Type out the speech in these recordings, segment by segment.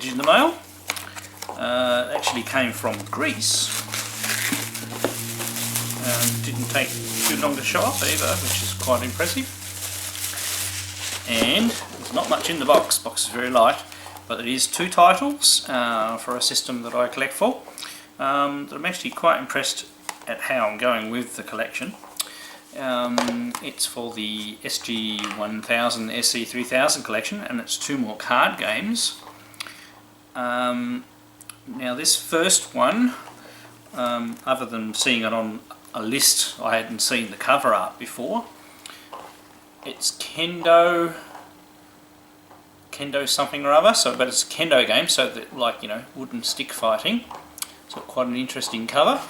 package in the mail. It actually came from Greece. Didn't take too long to show up either, which is quite impressive. And there's not much in the box. The box is very light, but it is 2 titles for a system that I collect for. That I'm actually quite impressed at how I'm going with the collection. It's for the SG-1000 SC-3000 collection, and it's 2 more card games. Now this first one, other than seeing it on a list, I hadn't seen the cover art before. It's Kenduo something or other, but it's a Kendo game, so that, like, you know, wooden stick fighting. So quite an interesting cover.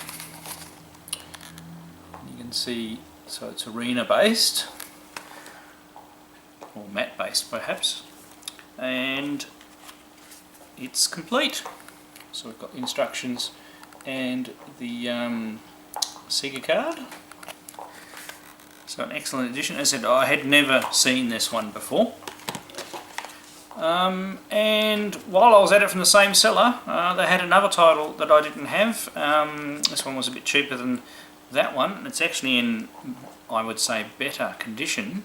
You can see, so it's arena based, or mat based perhaps, and it's complete. So we've got instructions and the Sega card. So an excellent edition. As I said, I had never seen this one before. And while I was at it from the same seller, they had another title that I didn't have. This one was a bit cheaper than that one. It's actually in, I would say, better condition.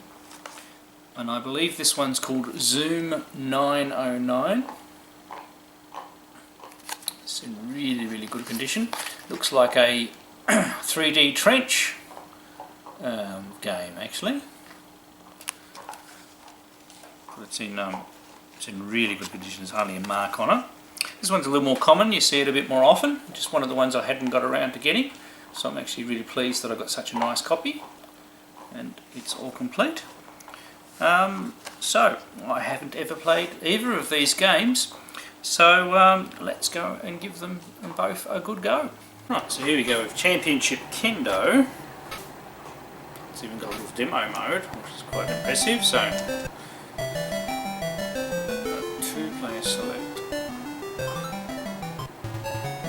And I believe this one's called Zoom 909. It's in really, really good condition. Looks like a 3D trench game, actually. But it's in really good condition. There's hardly a mark on it. This one's a little more common. You see it a bit more often. Just one of the ones I hadn't got around to getting. So I'm actually really pleased that I got such a nice copy. And it's all complete. So I haven't ever played either of these games. So let's go and give them both a good go. Right, so here we go with Championship Kendo. It's even got a little demo mode, which is quite impressive. So, 2-player select.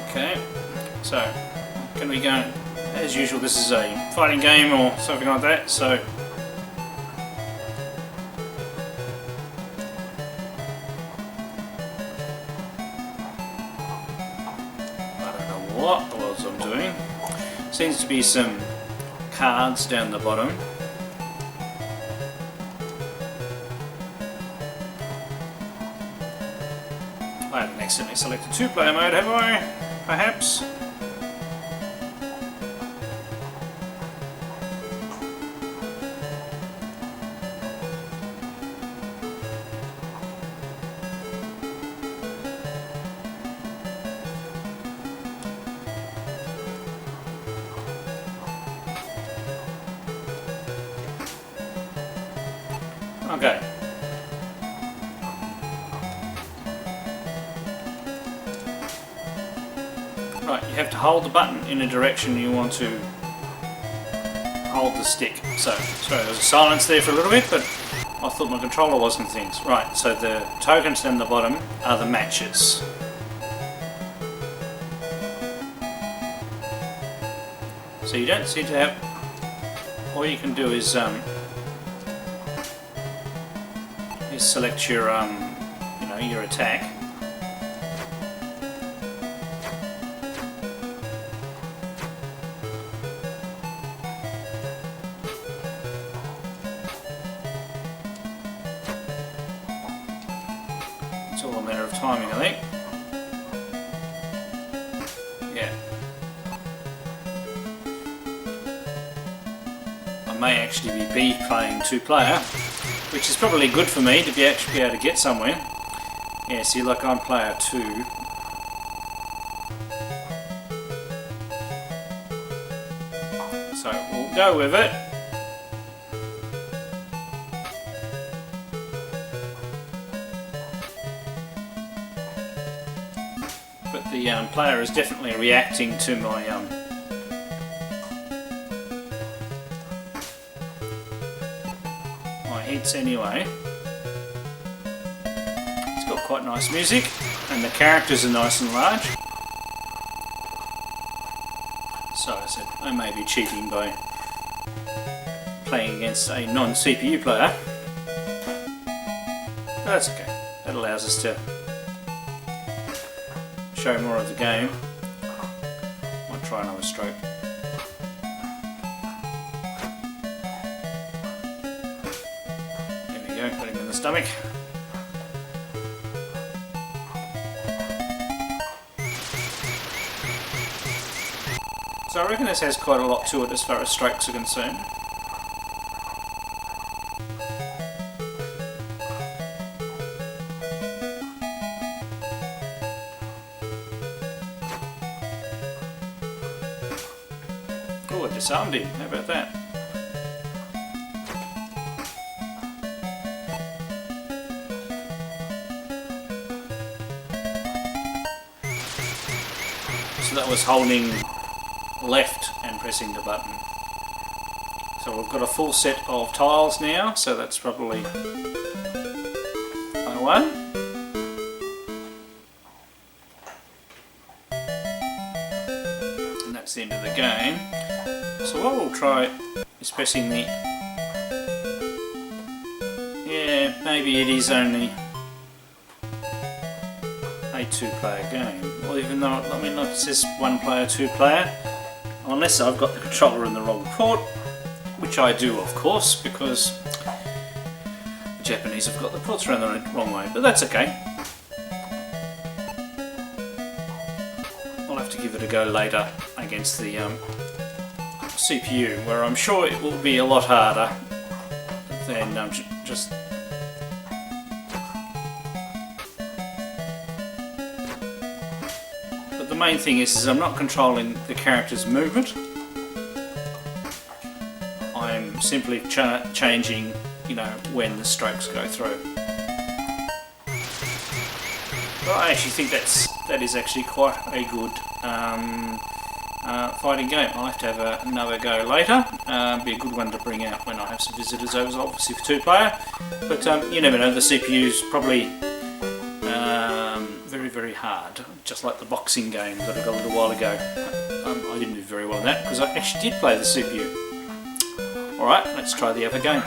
Okay, so can we go? As usual, this is a fighting game or something like that. So. What was I'm doing? Seems to be some cards down the bottom. I haven't accidentally selected 2-player mode, have I? Perhaps? Okay. Right, you have to hold the button in a direction you want to hold the stick. So, sorry, there was a silence there for a little bit, but I thought my controller wasn't things. Right, so the tokens down the bottom are the matches. So you don't seem to have... All you can do is select your, you know, your attack. It's all a matter of timing, I think. Yeah. I may actually be playing 2-player, which is probably good for me to actually be able to get somewhere. Yeah, see, like I'm player 2. So we'll go with it. But the player is definitely reacting to my hits anyway. It's got quite nice music, and the characters are nice and large. So I said I may be cheating by playing against a non-CPU player. But that's okay. That allows us to show more of the game. Might try another stroke. There we go, put him in the stomach. So I reckon this has quite a lot to it as far as strokes are concerned. Oh, I disarmed him. How about that? So that was holding left and pressing the button. So we've got a full set of tiles now, so that's probably I won. And that's the end of the game. So what we'll try is pressing the... Yeah, maybe it is only a two-player game. Well, even though, I mean, it says one player, two player. Unless I've got the controller in the wrong port, which I do of course, because the Japanese have got the ports around the wrong way, but that's okay. I'll have to give it a go later against the CPU, where I'm sure it will be a lot harder than just... The main thing is I'm not controlling the character's movement. I'm simply changing, you know, when the strokes go through. But I actually think that is actually quite a good fighting game. I'll have to have another go later. Be a good one to bring out when I have some visitors over, obviously for two-player. But you never know, the CPU's probably very hard, just like the boxing game that I got a little while ago. I didn't do very well in that because I actually did play the CPU. Alright, let's try the other game.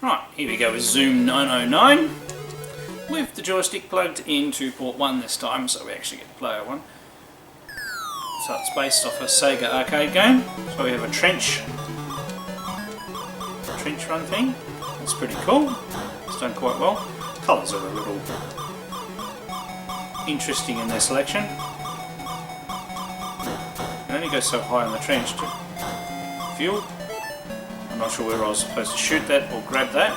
Right, here we go with Zoom 909 with the joystick plugged into port 1 this time, so we actually get player 1. So it's based off a Sega arcade game. So we have a trench run thing. That's pretty cool. It's done quite well. Colours are a little interesting in their selection. You can only go so high on the trench to fuel. I'm not sure where I was supposed to shoot that or grab that,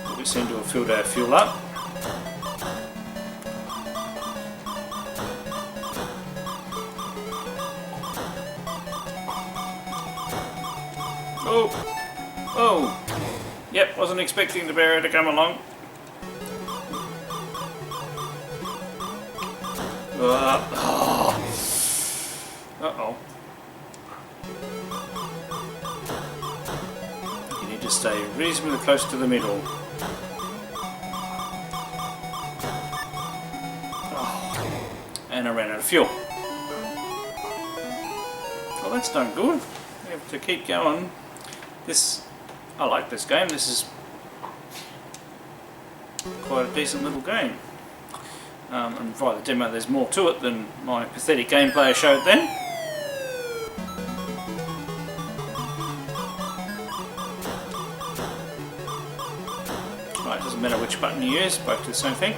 but we seem to have filled our fuel up. Oh! Yep, wasn't expecting the barrier to come along. Uh-oh. You need to stay reasonably close to the middle. Oh. And I ran out of fuel. Well, that's done good. We have to keep going. I like this game. This is quite a decent little game. And via the demo there's more to it than my pathetic gameplay I showed then. Right, doesn't matter which button you use, both do the same thing.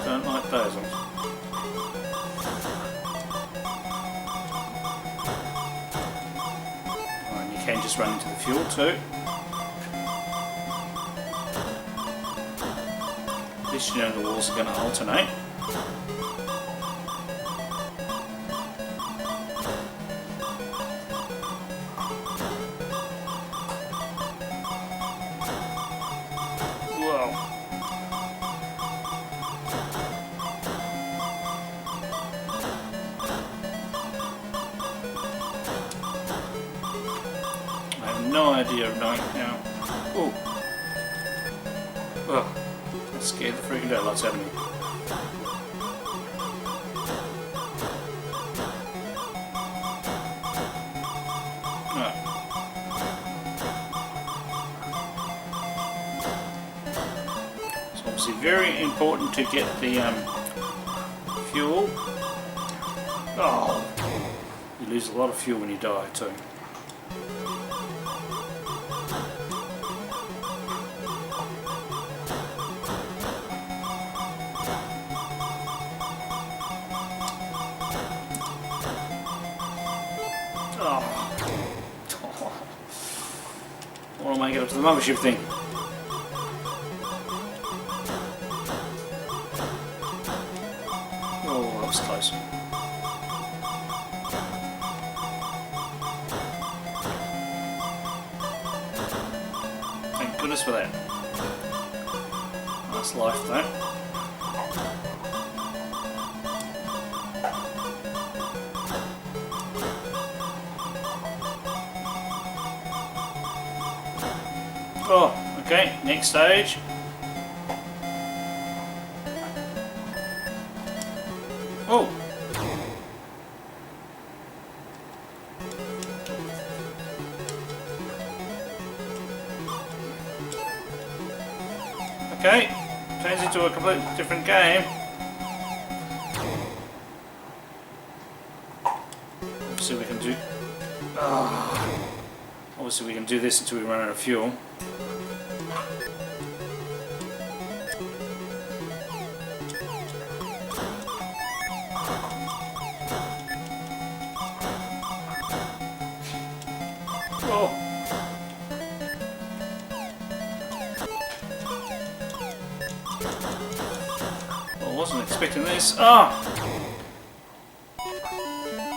Don't like those ones. Oh, and you can just run into the fuel too. At least you know the walls are going to alternate. Whoa. No idea of knowing how. Oh, That scared the freaking daylights out of me. Right. It's obviously very important to get the fuel. Oh, you lose a lot of fuel when you die too. I want to make it up to the mothership thing. Oh, that was close. Thank goodness for that. Nice life though. Oh, okay, next stage. Oh! Okay, turns into a completely different game. Obviously we can do... Obviously we can do this until we run out of fuel. Oh. I wasn't expecting this.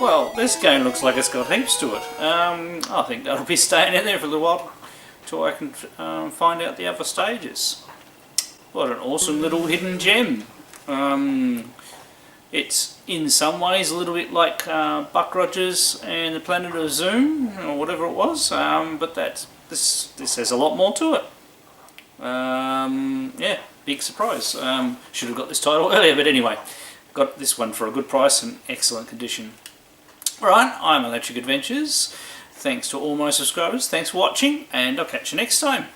Well, this game looks like it's got heaps to it. I think that'll be staying in there for a little while till I can find out the other stages. What an awesome little hidden gem. It's in some ways a little bit like Buck Rogers and the Planet of Zoom, or whatever it was, but this has a lot more to it. Yeah, big surprise. Should have got this title earlier, but anyway, got this one for a good price and excellent condition. Alright, I'm Electric Adventures. Thanks to all my subscribers, thanks for watching, and I'll catch you next time.